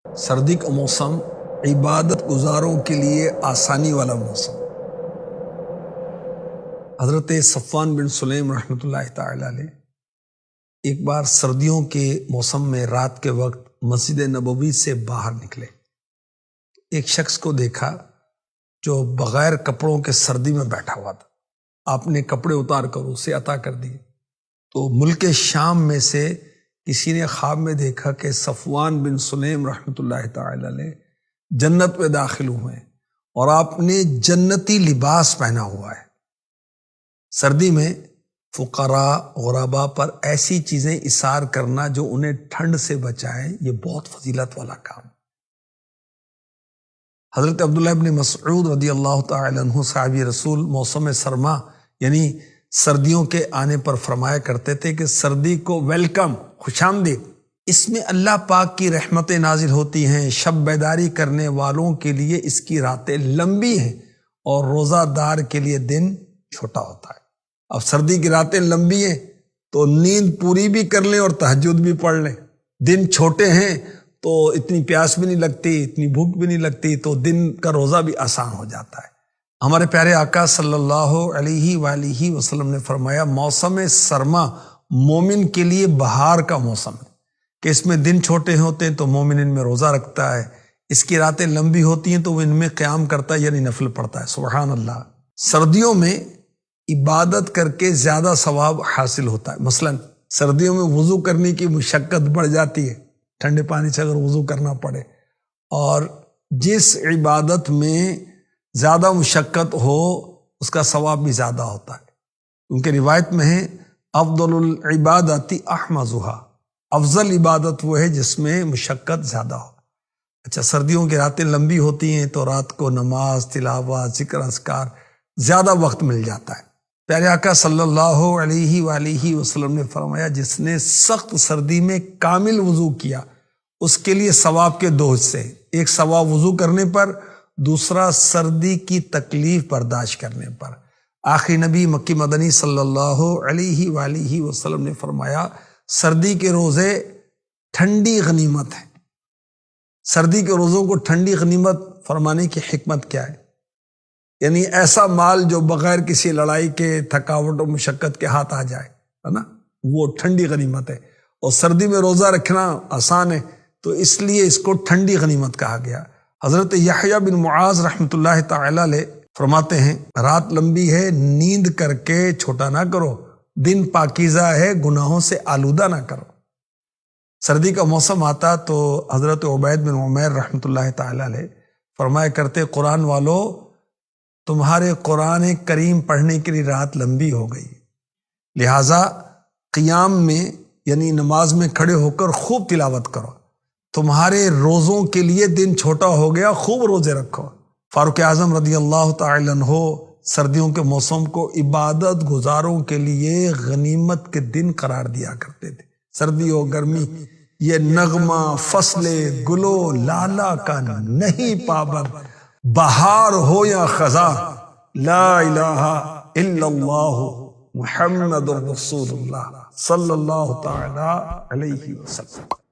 سردی کا موسم عبادت گزاروں کے لیے آسانی والا موسم۔ حضرت صفوان بن سلیم رحمۃ اللہ تعالی علیہ ایک بار سردیوں کے موسم میں رات کے وقت مسجد نبوی سے باہر نکلے، ایک شخص کو دیکھا جو بغیر کپڑوں کے سردی میں بیٹھا ہوا تھا۔ آپ نے کپڑے اتار کر اسے عطا کر دیے تو ملک شام میں سے کسی نے خواب میں دیکھا کہ صفوان بن سلیم رحمۃ اللہ تعالی علیہ جنت میں داخل ہوئے اور آپ نے جنتی لباس پہنا ہوا ہے۔ سردی میں فقراء غرباء پر ایسی چیزیں اثار کرنا جو انہیں ٹھنڈ سے بچائیں، یہ بہت فضیلت والا کام۔ حضرت عبداللہ ابن مسعود رضی اللہ تعالی عنہ صحابی رسول موسم سرما یعنی سردیوں کے آنے پر فرمایا کرتے تھے کہ سردی کو ویلکم، خوش آمدید، اس میں اللہ پاک کی رحمتیں نازل ہوتی ہیں، شب بیداری کرنے والوں کے لیے اس کی راتیں لمبی ہیں اور روزہ دار کے لیے دن چھوٹا ہوتا ہے۔ اب سردی کی راتیں لمبی ہیں تو نیند پوری بھی کر لیں اور تہجد بھی پڑھ لیں، دن چھوٹے ہیں تو اتنی پیاس بھی نہیں لگتی، اتنی بھوک بھی نہیں لگتی، تو دن کا روزہ بھی آسان ہو جاتا ہے۔ ہمارے پیارے آقا صلی اللہ علیہ وآلہ وسلم نے فرمایا موسم سرما مومن کے لیے بہار کا موسم ہے کہ اس میں دن چھوٹے ہوتے ہیں تو مومن ان میں روزہ رکھتا ہے، اس کی راتیں لمبی ہوتی ہیں تو وہ ان میں قیام کرتا ہے یعنی نفل پڑھتا ہے۔ سبحان اللہ۔ سردیوں میں عبادت کر کے زیادہ ثواب حاصل ہوتا ہے۔ مثلا سردیوں میں وضو کرنے کی مشقت بڑھ جاتی ہے، ٹھنڈے پانی سے اگر وضو کرنا پڑے، اور جس عبادت میں زیادہ مشقت ہو اس کا ثواب بھی زیادہ ہوتا ہے، کیونکہ روایت میں ہے افضل العبادات احمزها، افضل عبادت وہ ہے جس میں مشقت زیادہ ہو۔ اچھا، سردیوں کی راتیں لمبی ہوتی ہیں تو رات کو نماز، تلاوت، ذکر اذکار زیادہ وقت مل جاتا ہے۔ پیارے آقا صلی اللہ علیہ وآلہ وسلم نے فرمایا جس نے سخت سردی میں کامل وضو کیا اس کے لیے ثواب کے دو حصے، ایک ثواب وضو کرنے پر، دوسرا سردی کی تکلیف برداشت کرنے پر۔ آخری نبی مکی مدنی صلی اللہ علیہ وآلہ وسلم نے فرمایا سردی کے روزے ٹھنڈی غنیمت ہیں۔ سردی کے روزوں کو ٹھنڈی غنیمت فرمانے کی حکمت کیا ہے؟ یعنی ایسا مال جو بغیر کسی لڑائی کے، تھکاوٹ و مشقت کے ہاتھ آ جائے، ہے نا، وہ ٹھنڈی غنیمت ہے۔ اور سردی میں روزہ رکھنا آسان ہے تو اس لیے اس کو ٹھنڈی غنیمت کہا گیا۔ حضرت یحییٰ بن معاذ رحمۃ اللہ تعالی علیہ فرماتے ہیں رات لمبی ہے، نیند کر کے چھوٹا نہ کرو، دن پاکیزہ ہے، گناہوں سے آلودہ نہ کرو۔ سردی کا موسم آتا تو حضرت عبید بن عمیر رحمۃ اللہ تعالی علیہ فرمایا کرتے قرآن والو تمہارے قرآن کریم پڑھنے کے لیے رات لمبی ہو گئی، لہٰذا قیام میں یعنی نماز میں کھڑے ہو کر خوب تلاوت کرو، تمہارے روزوں کے لیے دن چھوٹا ہو گیا، خوب روزے رکھو۔ فاروق اعظم رضی اللہ تعالی عنہ سردیوں کے موسم کو عبادت گزاروں کے لیے غنیمت کے دن قرار دیا کرتے تھے۔ سردی ہو گرمی یہ نغمہ فصل گلو لالا کا نہیں پابند، بہار ہو یا خزاں لا الہ الا اللہ محمد رسول اللہ صلی اللہ تعالی علیہ وسلم۔